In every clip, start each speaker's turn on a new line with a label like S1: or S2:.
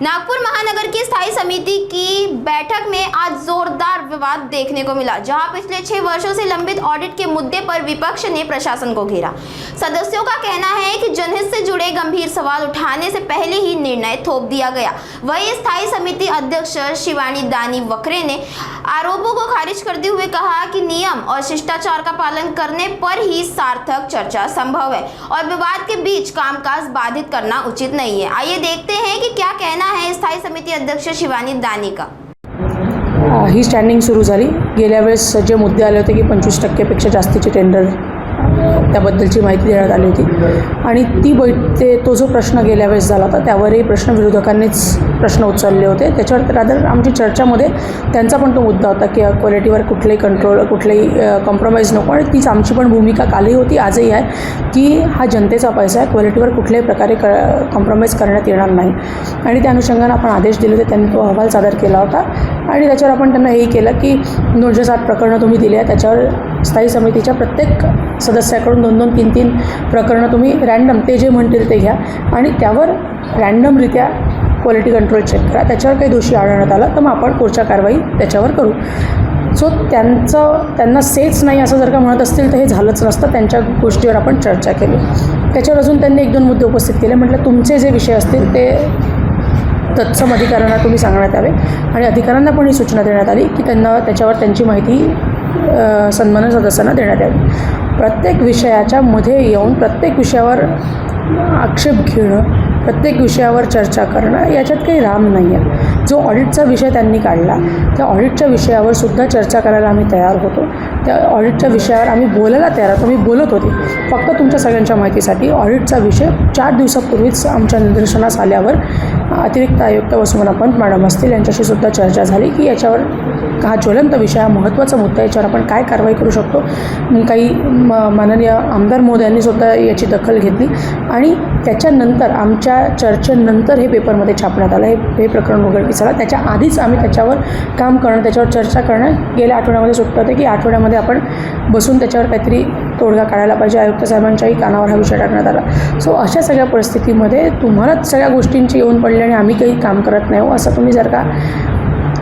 S1: नागपुर महानगर की स्थायी समिति की बैठक में आज जोरदार विवाद देखने को मिला, जहां पिछले 6 वर्षों से लंबित ऑडिट के मुद्दे पर विपक्ष ने प्रशासन को घेरा। सदस्यों का कहना है कि जनहित से जुड़े गंभीर सवाल उठाने से पहले ही निर्णय थोप दिया गया। वहीं स्थायी समिति अध्यक्ष शिवानी दानी वकरे ने आरोपों को खारिज करते हुए कहा कि नियम और शिष्टाचार का पालन करने पर ही सार्थक चर्चा संभव है और विवाद के बीच कामकाज बाधित करना उचित नहीं है। आइए देखते हैं कि क्या कहना है स्थायी समिति अध्यक्ष शिवानी दानी का।
S2: ही स्टँडिंग सुरू झाली। गेल्या वेळेस जे मुद्दे आले होते की 25% पेक्षा जास्तीचे टेंडर त्याबद्दलची माहिती देण्यात आली होती आणि तो जो प्रश्न गेल्या वेळेस झाला होता त्यावरही प्रश्न विरोधकांनीच प्रश्न उचलले होते। त्याच्यावर रादर आमची चर्चामध्ये त्यांचा पण तो मुद्दा होता की क्वालिटीवर कुठलेही कॉम्प्रोमाइज नको आणि तीच आमची पण भूमिका कालही होती आजही आहे की हा जनतेचा पैसा आहे, क्वालिटीवर कुठल्याही प्रकारे कॉम्प्रोमाइज करण्यात येणार नाही आणि त्या अनुषंगाने आपण आदेश दिले होते। त्यांनी तो अहवाल सादर केला होता आणि त्याच्यावर आपण त्यांना हेही केलं की 907 प्रकरणं तुम्ही दिली आहे, त्याच्यावर स्थायी समितीच्या प्रत्येक सदस्याकडून 2-2, 3-3 प्रकरणं तुम्ही रँडम ते जे म्हणतील ते घ्या आणि त्यावर रँडमरित्या क्वालिटी कंट्रोल चेक करा। त्याच्यावर काही दोषी आढळण्यात आला तर मग आपण पुढच्या कारवाई त्याच्यावर करू। सो त्यांना सेच नाही असं जर का म्हणत असतील तर हे झालंच नसतं। त्यांच्या गोष्टीवर आपण चर्चा केली। त्याच्यावर अजून त्यांनी 1-2 मुद्दे उपस्थित केले। म्हटलं तुमचे जे विषय असतील ते तत्सम अधिकाऱ्यांना तुम्ही सांगण्यात यावे आणि अधिकाऱ्यांना पण ही सूचना देण्यात आली की त्यांना त्याच्यावर त्यांची माहिती सन्मान्य सदस्यांना देण्यात यावी। प्रत्येक विषयाच्या मध्ये येऊन प्रत्येक विषयावर आक्षेप घेणं, प्रत्येक विषयावर चर्चा करणं याच्यात काही राम नाही आहे। जो ऑडिटचा विषय त्यांनी काढला त्या ऑडिटच्या विषयावर सुद्धा चर्चा करायला आम्ही तयार होतो। त्या ऑडिटच्या विषयावर आम्ही बोलायला तयार होतो। मी बोलत होते फक्त तुमच्या सगळ्यांच्या माहितीसाठी ऑडिटचा विषय 4 दिवसापूर्वीच आमच्या निदर्शनास आल्यावर अतिरिक्त आयुक्त वसुमना पंत मॅडम असतील यांच्याशी सुद्धा चर्चा झाली की याच्यावर हा ज्वलंत विषय, हा महत्त्वाचा मुद्दा, याच्यावर आपण काय कारवाई करू शकतो। काही माननीय आमदार महोदयांनी सुद्धा याची दखल घेतली आणि त्याच्यानंतर आमच्या चर्चेनंतर हे पेपरमध्ये छापण्यात आलं। हे प्रकरण उघडकीस आलं। त्याच्या आधीच आम्ही त्याच्यावर काम करणं, त्याच्यावर चर्चा करणं गेल्या आठवड्यामध्ये सुटलं होतं की आठवड्यामध्ये आपण बसून त्याच्यावर काहीतरी तोडगा काढायला पाहिजे। आयुक्त साहेबांच्याही कानावर हा विषय टाकण्यात आला। सो अशा सगळ्या परिस्थितीमध्ये तुम्हालाच सगळ्या गोष्टींची येऊन पडली आणि आम्ही काही काम करत नाही हो असं तुम्ही जर का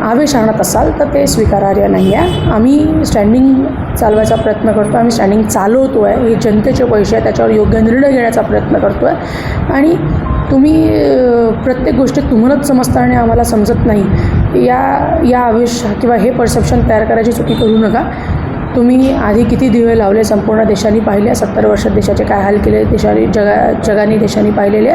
S2: आवेश आणत असाल तर ते स्वीकारार्ह नाही आहे। आम्ही स्टँडिंग चालवायचा प्रयत्न करतो, आम्ही स्टँडिंग चालवतो आहे। हे जनतेचे पैसे आहे, त्याच्यावर योग्य निर्णय घेण्याचा प्रयत्न करतो आहे आणि तुम्ही प्रत्येक गोष्टी तुम्हालाच समजता आणि आम्हाला समजत नाही या आवेश किंवा हे परसेप्शन तयार करायची चुकी करू नका। तुम्ही आधी किती दिवे लावले संपूर्ण देशाने पाहिले, 70 वर्षात देशाचे काय हाल केले जगाने देशाने पाहिलेले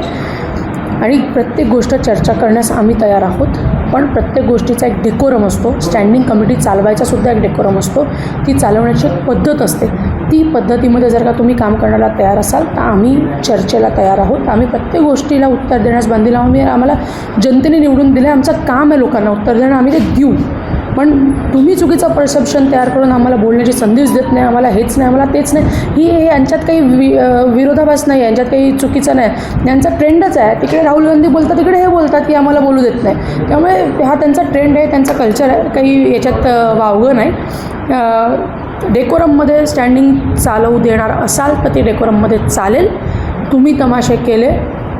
S2: आणि प्रत्येक गोष्ट चर्चा करण्यास आम्ही तयार आहोत। पण प्रत्येक गोष्टीचा एक डेकोरम असतो। स्टँडिंग कमिटी चालवायचा सुद्धा एक डेकोरम असतो। ती चालवण्याची एक पद्धत असते। ती पद्धतीमध्ये जर का तुम्ही काम करण्याला तयार असाल तर आम्ही चर्चेला तयार आहोत। आम्ही प्रत्येक गोष्टीला उत्तर देण्यास बांधील आहोत। आम्हाला जनतेने निवडून दिले, आमचं काम आहे लोकांना उत्तर देणं, आम्ही ते देऊ। पण तुम्ही चुकीचं परसेप्शन तयार करून आम्हाला बोलण्याची संधीच देत नाही। आम्हाला हेच नाही, आम्हाला तेच नाही, ही यांच्यात काही विरोधाभास नाही, यांच्यात काही चुकीचं नाही। यांचा ट्रेंडच आहे। तिकडे राहुल गांधी बोलतात, तिकडे हे बोलतात की आम्हाला बोलू देत नाही। त्यामुळे हा त्यांचा ट्रेंड आहे, त्यांचा कल्चर आहे, काही याच्यात वावगं नाही। डेकोरममध्ये स्टँडिंग चालवू देणार असाल तर ते डेकोरममध्ये चालेल। तुम्ही तमाशे केले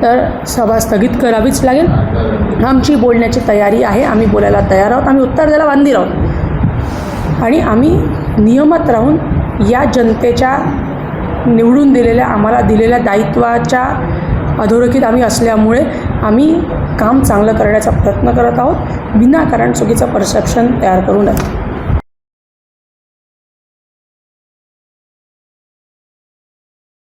S2: तर सभा स्थगित करावीच लागेल। आमची बोलण्याची तयारी आहे, आम्ही बोलायला तयार आहोत, आम्ही उत्तर द्यायला बांधील आहोत आणि आम्ही नियमात राहून या जनतेच्या निवडून दिलेल्या आम्हाला दिलेल्या दायित्वाच्या अधोरेखित आम्ही असल्यामुळे आम्ही काम चांगलं करण्याचा प्रयत्न करत आहोत। विनाकारण चुकीचं परसेप्शन तयार करू नये।